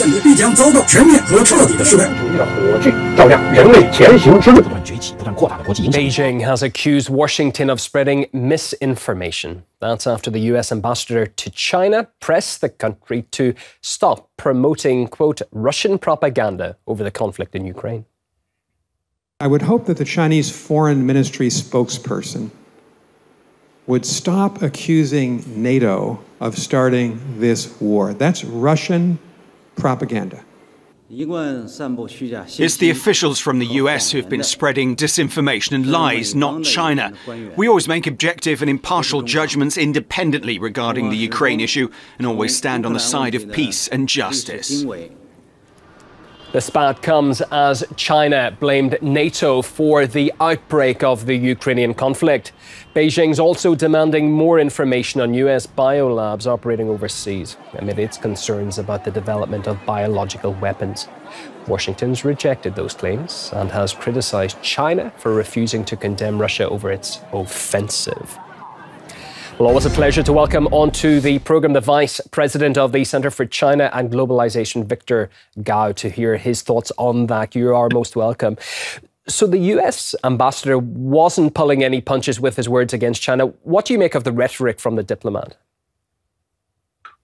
现实必将遭到全面和彻底的失败。主义的火炬照亮人类前行之路。不断崛起、不断扩大的国际影响。Beijing has accused Washington of spreading misinformation. That's after the US ambassador to China pressed the country to stop promoting, quote, Russian propaganda over the conflict in Ukraine. I would hope that the Chinese Foreign Ministry spokesperson would stop accusing NATO of starting this war. That's Russian propaganda. It's the officials from the US who've been spreading disinformation and lies, not China. We always make objective and impartial judgments independently regarding the Ukraine issue and always stand on the side of peace and justice. The spat comes as China blamed NATO for the outbreak of the Ukrainian conflict. Beijing's also demanding more information on US biolabs operating overseas amid its concerns about the development of biological weapons. Washington's rejected those claims and has criticized China for refusing to condemn Russia over its offensive. Well, always a pleasure to welcome onto the programme the Vice President of the Centre for China and Globalisation, Victor Gao, to hear his thoughts on that. You are most welcome. So the US ambassador wasn't pulling any punches with his words against China. What do you make of the rhetoric from the diplomat?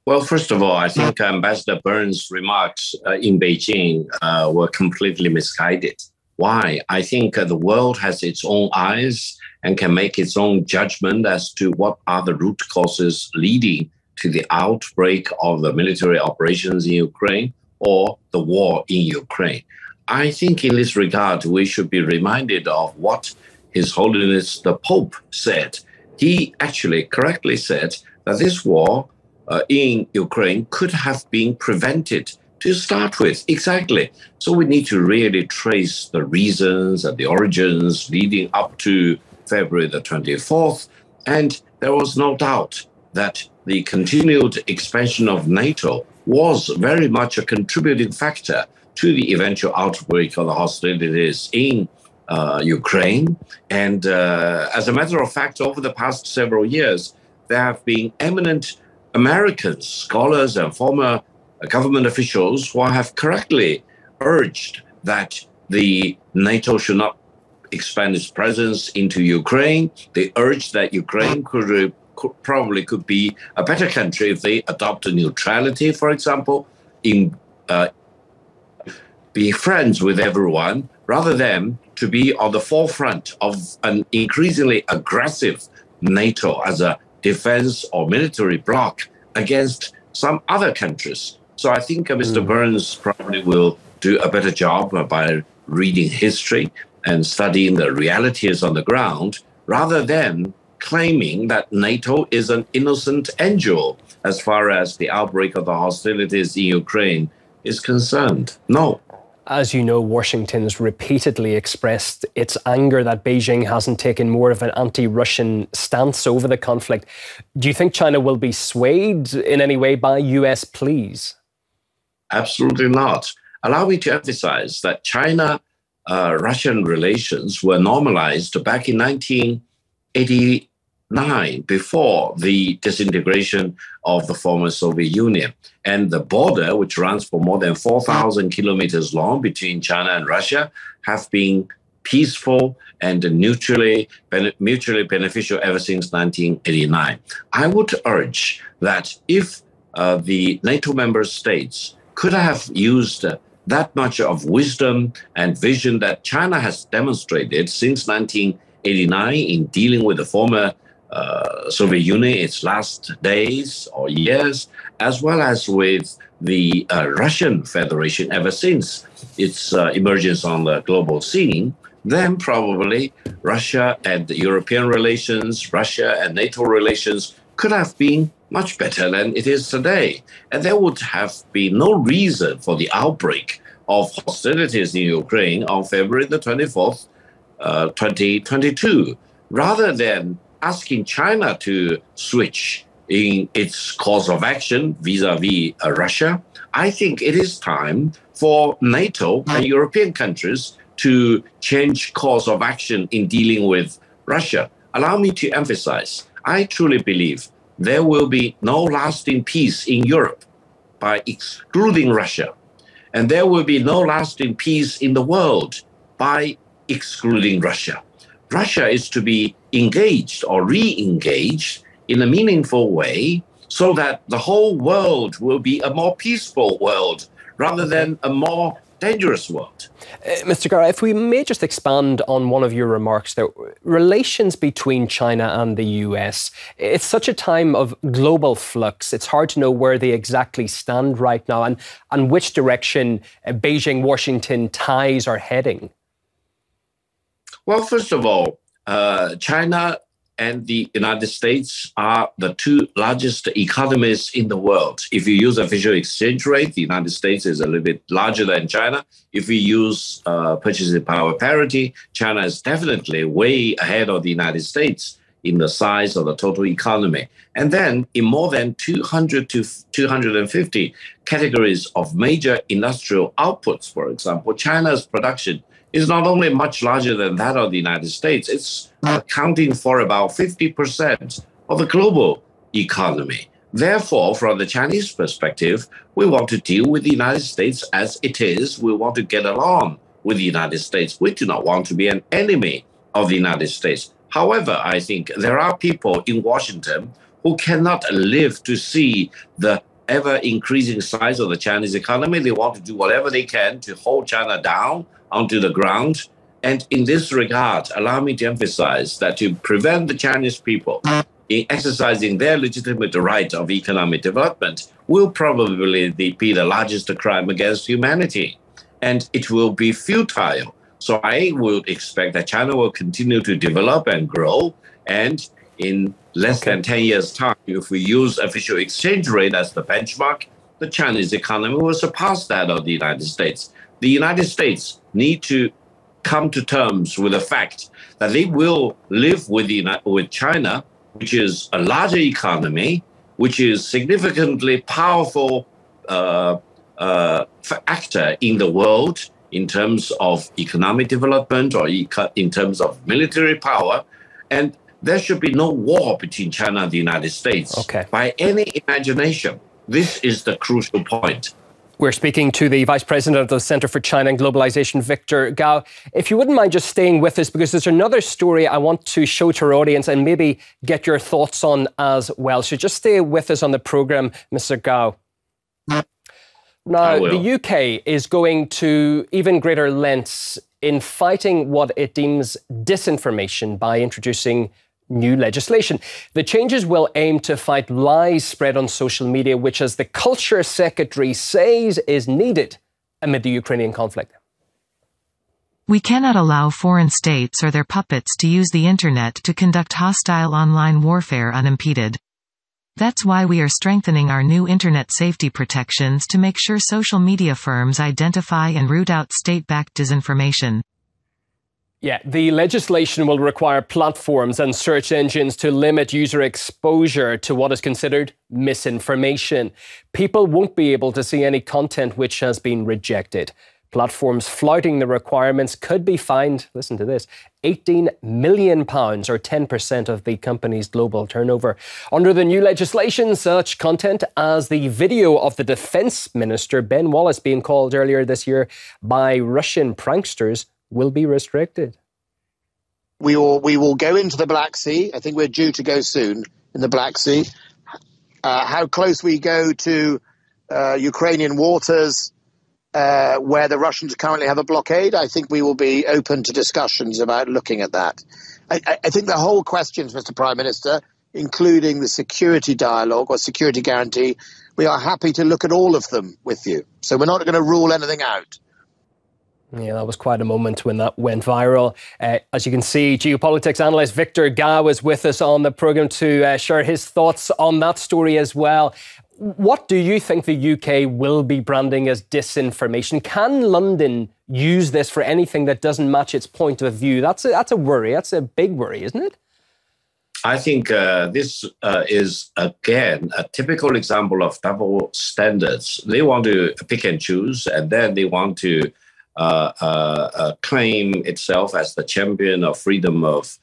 Well, first of all, I think Ambassador Burns' remarks in Beijing were completely misguided. Why? I think the world has its own eyes and can make its own judgment as to what are the root causes leading to the outbreak of the military operations in Ukraine or the war in Ukraine. I think in this regard, we should be reminded of what His Holiness the Pope said. He actually correctly said that this war in Ukraine could have been prevented to start with. Exactly. So we need to really trace the reasons and the origins leading up to February the 24th. And there was no doubt that the continued expansion of NATO was very much a contributing factor to the eventual outbreak of the hostilities in Ukraine. And as a matter of fact, over the past several years, there have been eminent American scholars and former government officials who have correctly urged that the NATO should not expand its presence into Ukraine. They urged that Ukraine could be a better country if they adopted neutrality, for example, be friends with everyone, rather than to be on the forefront of an increasingly aggressive NATO as a defense or military bloc against some other countries. So I think Mr. Burns probably will do a better job by reading history and studying the realities on the ground, rather than claiming that NATO is an innocent angel as far as the outbreak of the hostilities in Ukraine is concerned. No. As you know, Washington's repeatedly expressed its anger that Beijing hasn't taken more of an anti-Russian stance over the conflict. Do you think China will be swayed in any way by US pleas? Absolutely not. Allow me to emphasize that China-Russian relations were normalized back in 1989, before the disintegration of the former Soviet Union. And the border, which runs for more than 4,000 kilometers long between China and Russia, have been peaceful and mutually beneficial ever since 1989. I would urge that if the NATO member states could have used that much of wisdom and vision that China has demonstrated since 1989 in dealing with the former Soviet Union, its last days or years, as well as with the Russian Federation ever since its emergence on the global scene, then probably Russia and the European relations, Russia and NATO relations could have been much better than it is today. And there would have been no reason for the outbreak of hostilities in Ukraine on February the 24th, 2022, rather than asking China to switch in its course of action vis-a-vis Russia. I think it is time for NATO and European countries to change course of action in dealing with Russia. Allow me to emphasize, I truly believe there will be no lasting peace in Europe by excluding Russia And there will be no lasting peace in the world by excluding Russia. Russia is to be engaged or re-engaged in a meaningful way so that the whole world will be a more peaceful world rather than a more dangerous world. Mr. Gao, if we may just expand on one of your remarks there, relations between China and the US, it's such a time of global flux. It's hard to know where they exactly stand right now and which direction Beijing-Washington ties are heading. Well, first of all, China and the United States are the two largest economies in the world. If you use official exchange rate, the United States is a little bit larger than China. If we use purchasing power parity, China is definitely way ahead of the United States in the size of the total economy. And then in more than 200 to 250 categories of major industrial outputs, for example, China's production is not only much larger than that of the United States, it's accounting for about 50% of the global economy. Therefore, from the Chinese perspective, we want to deal with the United States as it is. We want to get along with the United States. We do not want to be an enemy of the United States. However, I think there are people in Washington who cannot live to see the ever-increasing size of the Chinese economy. They want to do whatever they can to hold China down onto the ground. And in this regard, allow me to emphasize that to prevent the Chinese people in exercising their legitimate right of economic development will probably be the largest crime against humanity. And it will be futile. So I would expect that China will continue to develop and grow. And in less than 10 years' time, if we use official exchange rate as the benchmark, the Chinese economy will surpass that of the United States. The United States need to come to terms with the fact that they will live with China, which is a larger economy, which is significantly powerful actor in the world in terms of economic development or in terms of military power. And there should be no war between China and the United States by any imagination. This is the crucial point. We're speaking to the Vice President of the Centre for China and Globalization, Victor Gao. If you wouldn't mind just staying with us, because there's another story I want to show to our audience and maybe get your thoughts on as well. So just stay with us on the programme, Mr. Gao. Now, the UK is going to even greater lengths in fighting what it deems disinformation by introducing new legislation. The changes will aim to fight lies spread on social media, which, as the Culture Secretary says, is needed amid the Ukrainian conflict. We cannot allow foreign states or their puppets to use the internet to conduct hostile online warfare unimpeded. That's why we are strengthening our new internet safety protections to make sure social media firms identify and root out state-backed disinformation. Yeah, the legislation will require platforms and search engines to limit user exposure to what is considered misinformation. People won't be able to see any content which has been rejected. Platforms flouting the requirements could be fined, listen to this, £18 million or 10% of the company's global turnover. Under the new legislation, such content as the video of the Defence Minister, Ben Wallace, being called earlier this year by Russian pranksters will be restricted. We will go into the Black Sea. I think we're due to go soon in the Black Sea. How close we go to Ukrainian waters where the Russians currently have a blockade, I think we will be open to discussions about looking at that. I think the whole questions, Mr. Prime Minister, including the security dialogue or security guarantee, we are happy to look at all of them with you. So we're not going to rule anything out. Yeah, that was quite a moment when that went viral. As you can see, geopolitics analyst Victor Gao is with us on the programme to share his thoughts on that story as well. What do you think the UK will be branding as disinformation? Can London use this for anything that doesn't match its point of view? That's a worry. That's a big worry, isn't it? I think this is, again, a typical example of double standards. They want to pick and choose, and then they want to claim itself as the champion of freedom of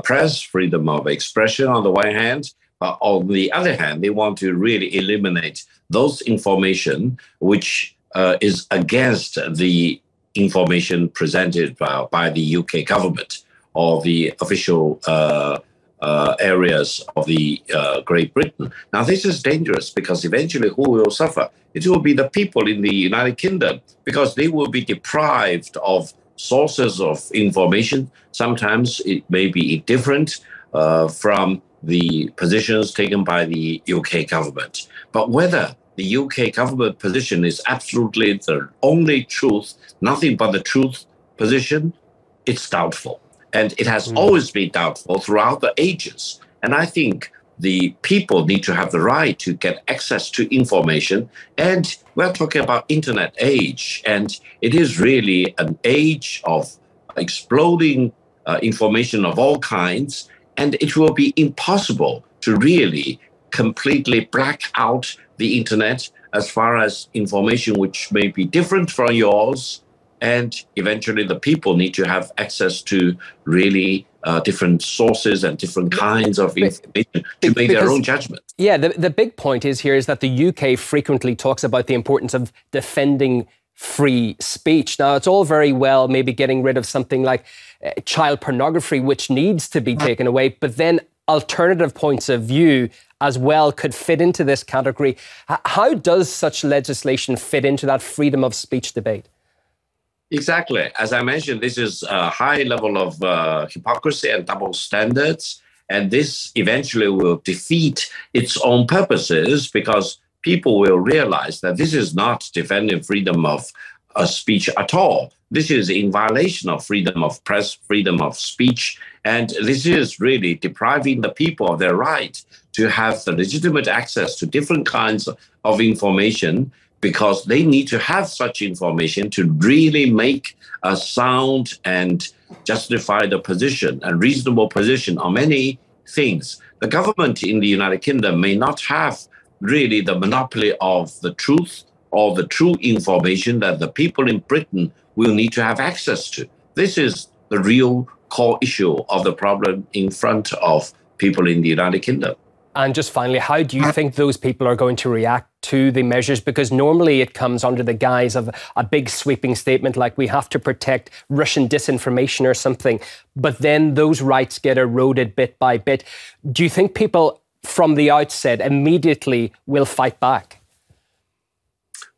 press, freedom of expression on the one hand. On the other hand, they want to really eliminate those information which is against the information presented by the UK government or the official areas of the Great Britain. Now, this is dangerous because eventually who will suffer? It will be the people in the United Kingdom because they will be deprived of sources of information. Sometimes it may be different from the positions taken by the UK government. But whether the UK government position is absolutely the only truth, nothing but the truth position, it's doubtful. And it has always been doubtful throughout the ages. And I think the people need to have the right to get access to information. And we're talking about internet age. And it is really an age of exploding information of all kinds. And it will be impossible to really completely black out the internet as far as information which may be different from yours. And eventually the people need to have access to really different sources and different kinds of information to make their own judgment. Yeah, the big point is that the UK frequently talks about the importance of defending free speech. Now, it's all very well maybe getting rid of something like child pornography, which needs to be taken away, but then alternative points of view as well could fit into this category. How does such legislation fit into that freedom of speech debate? Exactly. As I mentioned, this is a high level of hypocrisy and double standards. And this eventually will defeat its own purposes because people will realize that this is not defending freedom of speech at all. This is in violation of freedom of press, freedom of speech. And this is really depriving the people of their right to have the legitimate access to different kinds of information, because they need to have such information to really make a sound and justified position, a reasonable position on many things. The government in the United Kingdom may not have really the monopoly of the truth or the true information that the people in Britain will need to have access to. This is the real core issue of the problem in front of people in the United Kingdom. And just finally, how do you think those people are going to react to the measures? Because normally it comes under the guise of a big sweeping statement like we have to protect Russian disinformation or something. But then those rights get eroded bit by bit. Do you think people from the outset immediately will fight back?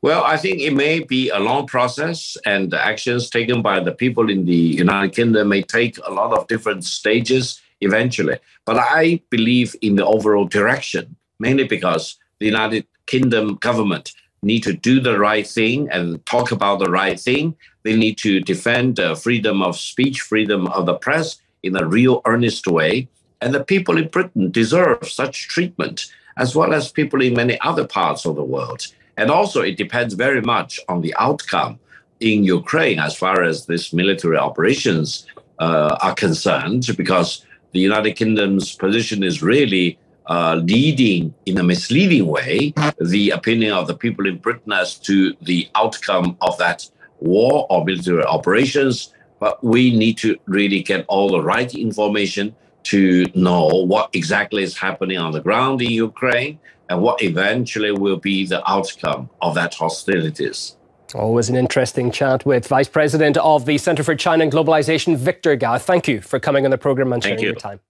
Well, I think it may be a long process, and the actions taken by the people in the United Kingdom may take a lot of different stages eventually. But I believe in the overall direction, mainly because the United Kingdom government need to do the right thing and talk about the right thing. They need to defend freedom of speech, freedom of the press in a real earnest way. And the people in Britain deserve such treatment, as well as people in many other parts of the world. And also it depends very much on the outcome in Ukraine as far as these military operations are concerned, because the United Kingdom's position is really leading in a misleading way the opinion of the people in Britain as to the outcome of that war or military operations. But we need to really get all the right information to know what exactly is happening on the ground in Ukraine and what eventually will be the outcome of that hostilities. Always an interesting chat with Vice President of the Centre for China and Globalization, Victor Gao. Thank you for coming on the programme and sharing your time.